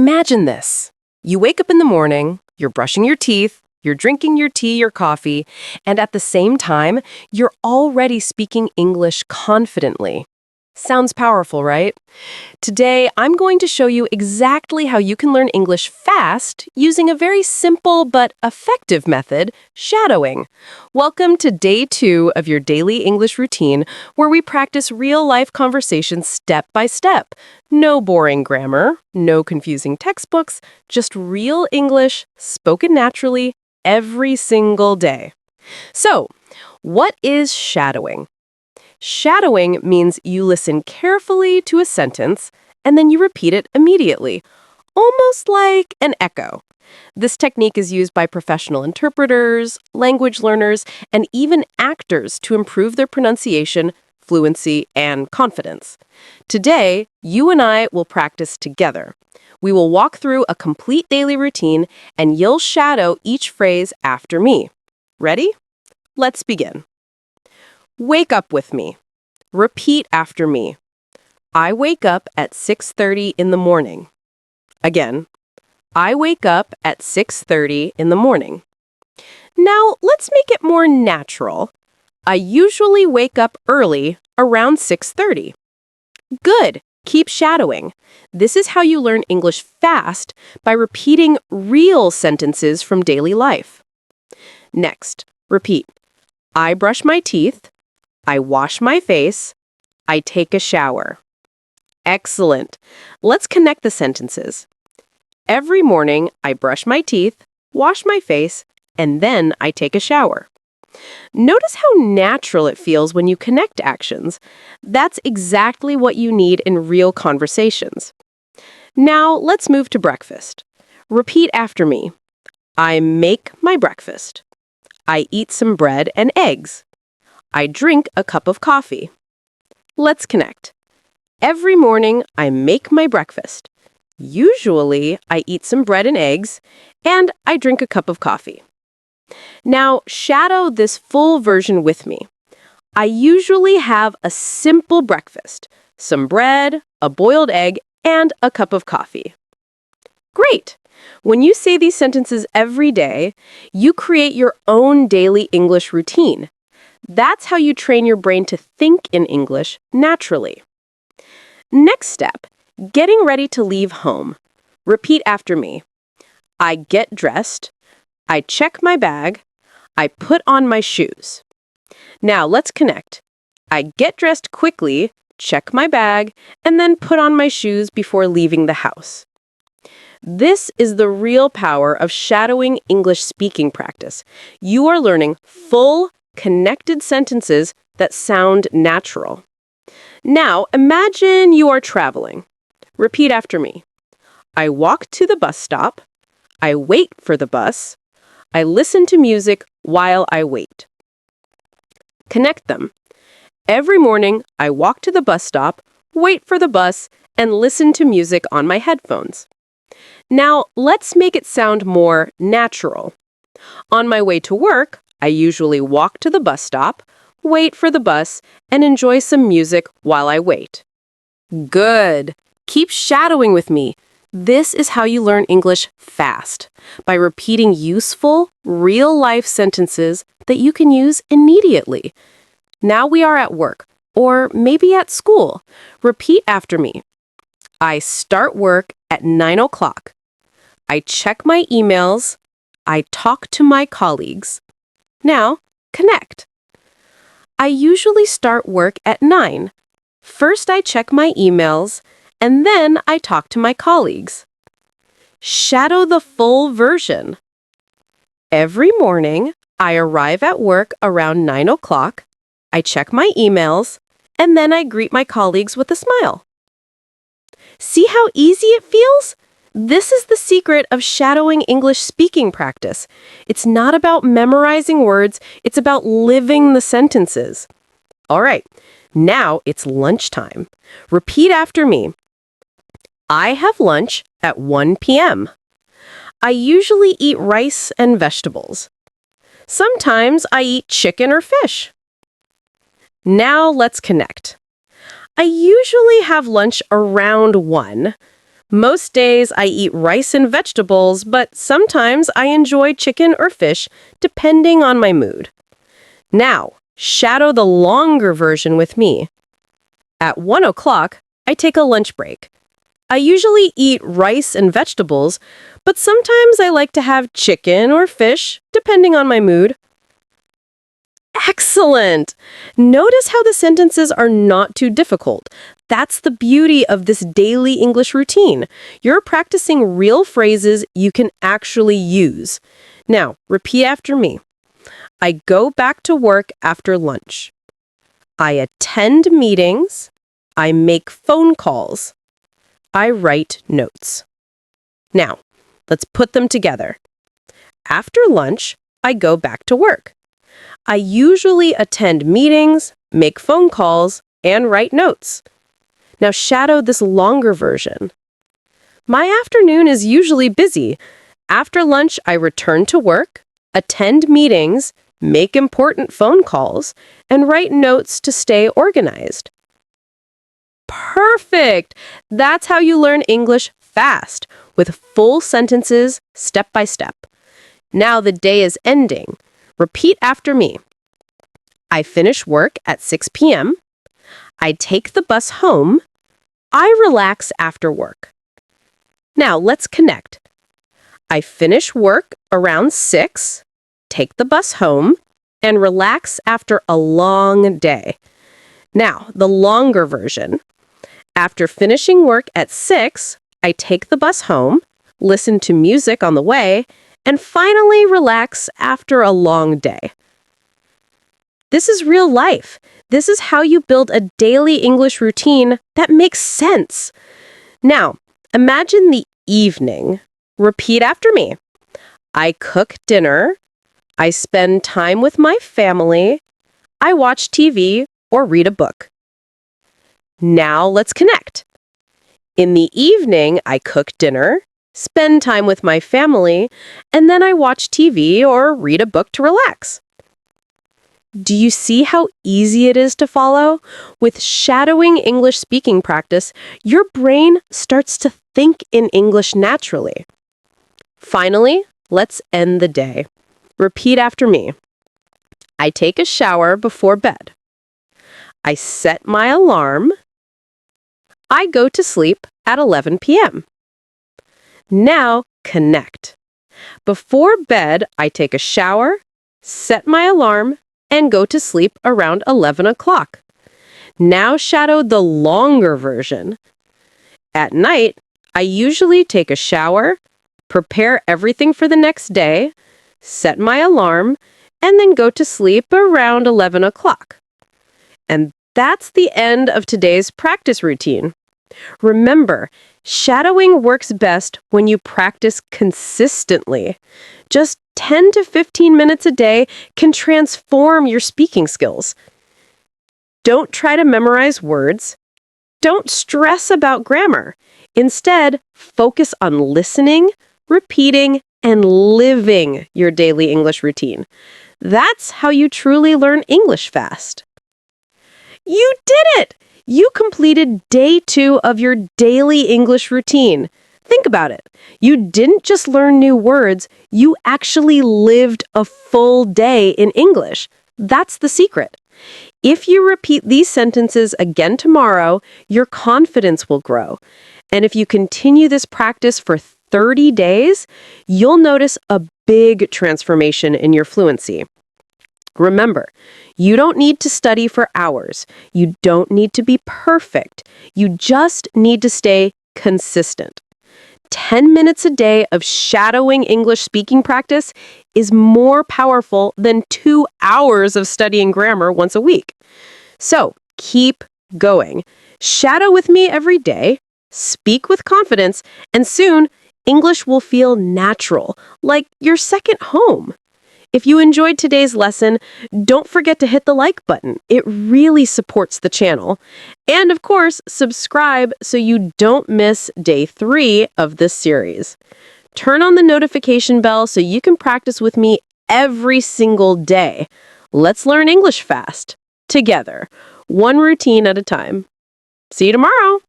Imagine this. You wake up in the morning, you're brushing your teeth, you're drinking your tea or coffee, and at the same time, you're already speaking English confidently. Sounds powerful, right? Today, I'm going to show you exactly how you can learn English fast using a very simple but effective method, shadowing. Welcome to day 2 of your daily English routine, where we practice real-life conversations step by step. No boring grammar, no confusing textbooks, just real English spoken naturally every single day. So, what is shadowing? Shadowing means you listen carefully to a sentence and then you repeat it immediately, almost like an echo. This technique is used by professional interpreters, language learners, and even actors to improve their pronunciation, fluency, and confidence. Today, you and I will practice together. We will walk through a complete daily routine and you'll shadow each phrase after me. Ready? Let's begin. Wake up with me. Repeat after me. I wake up at 6:30 in the morning. Again, I wake up at 6:30 in the morning. Now, let's make it more natural. I usually wake up early, around 6:30. Good. Keep shadowing. This is how you learn English fast by repeating real sentences from daily life. Next, repeat. I brush my teeth. I wash my face. I take a shower. Excellent. Let's connect the sentences. Every morning, I brush my teeth, wash my face, and then I take a shower. Notice how natural it feels when you connect actions. That's exactly what you need in real conversations. Now, let's move to breakfast. Repeat after me. I make my breakfast. I eat some bread and eggs. I drink a cup of coffee. Let's connect. Every morning, I make my breakfast. Usually, I eat some bread and eggs, and I drink a cup of coffee. Now, shadow this full version with me. I usually have a simple breakfast, some bread, a boiled egg, and a cup of coffee. Great! When you say these sentences every day, you create your own daily English routine. That's how you train your brain to think in English naturally. Next step, getting ready to leave home. Repeat after me. I get dressed. I check my bag. I put on my shoes. Now let's connect. I get dressed quickly, check my bag, and then put on my shoes before leaving the house. This is the real power of shadowing English speaking practice. You are learning full, connected sentences that sound natural. Now, imagine you are traveling. Repeat after me. I walk to the bus stop. I wait for the bus. I listen to music while I wait. Connect them. Every morning, I walk to the bus stop, wait for the bus, and listen to music on my headphones. Now, let's make it sound more natural. On my way to work, I usually walk to the bus stop, wait for the bus, and enjoy some music while I wait. Good. Keep shadowing with me. This is how you learn English fast, by repeating useful, real-life sentences that you can use immediately. Now we are at work, or maybe at school. Repeat after me. I start work at 9 o'clock. I check my emails. I talk to my colleagues. Now, connect. I usually start work at 9. First, I check my emails, and then I talk to my colleagues. Shadow the full version. Every morning, I arrive at work around 9 o'clock. I check my emails, and then I greet my colleagues with a smile. See how easy it feels? This is the secret of shadowing English speaking practice. It's not about memorizing words, it's about living the sentences. All right, now it's lunchtime. Repeat after me. I have lunch at 1 p.m. I usually eat rice and vegetables. Sometimes I eat chicken or fish. Now let's connect. I usually have lunch around 1. Most days I eat rice and vegetables, but sometimes I enjoy chicken or fish, depending on my mood. Now, shadow the longer version with me. At 1 o'clock, I take a lunch break. I usually eat rice and vegetables, but sometimes I like to have chicken or fish, depending on my mood. Excellent! Notice how the sentences are not too difficult. That's the beauty of this daily English routine. You're practicing real phrases you can actually use. Now, repeat after me. I go back to work after lunch. I attend meetings. I make phone calls. I write notes. Now, let's put them together. After lunch, I go back to work. I usually attend meetings, make phone calls, and write notes. Now shadow this longer version. My afternoon is usually busy. After lunch, I return to work, attend meetings, make important phone calls, and write notes to stay organized. Perfect! That's how you learn English fast, with full sentences, step by step. Now the day is ending. Repeat after me. I finish work at 6 p.m. I take the bus home. I relax after work. Now let's connect. I finish work around 6, take the bus home, and relax after a long day. Now, the longer version. After finishing work at 6, I take the bus home, listen to music on the way, and finally relax after a long day. This is real life. This is how you build a daily English routine that makes sense. Now, imagine the evening. Repeat after me. I cook dinner. I spend time with my family. I watch TV or read a book. Now let's connect. In the evening, I cook dinner, spend time with my family, and then I watch TV or read a book to relax. Do you see how easy it is to follow? With shadowing English speaking practice, your brain starts to think in English naturally. Finally, let's end the day. Repeat after me. I take a shower before bed. I set my alarm. I go to sleep at 11 p.m. Now, connect. Before bed, I take a shower, set my alarm, and go to sleep around 11 o'clock. Now shadow the longer version. At night, I usually take a shower, prepare everything for the next day, set my alarm, and then go to sleep around 11 o'clock. And that's the end of today's practice routine. Remember, shadowing works best when you practice consistently. Just 10 to 15 minutes a day can transform your speaking skills. Don't try to memorize words. Don't stress about grammar. Instead, focus on listening, repeating, and living your daily English routine. That's how you truly learn English fast. You did it! You completed day 2 of your daily English routine. Think about it. You didn't just learn new words, you actually lived a full day in English. That's the secret. If you repeat these sentences again tomorrow, your confidence will grow. And if you continue this practice for 30 days, you'll notice a big transformation in your fluency. Remember, you don't need to study for hours. You don't need to be perfect. You just need to stay consistent. 10 minutes a day of shadowing English speaking practice is more powerful than 2 hours of studying grammar once a week. So, keep going. Shadow with me every day, speak with confidence, and soon, English will feel natural, like your second home. If you enjoyed today's lesson, don't forget to hit the like button. It really supports the channel. And of course, subscribe so you don't miss day 3 of this series. Turn on the notification bell so you can practice with me every single day. Let's learn English fast, together, one routine at a time. See you tomorrow!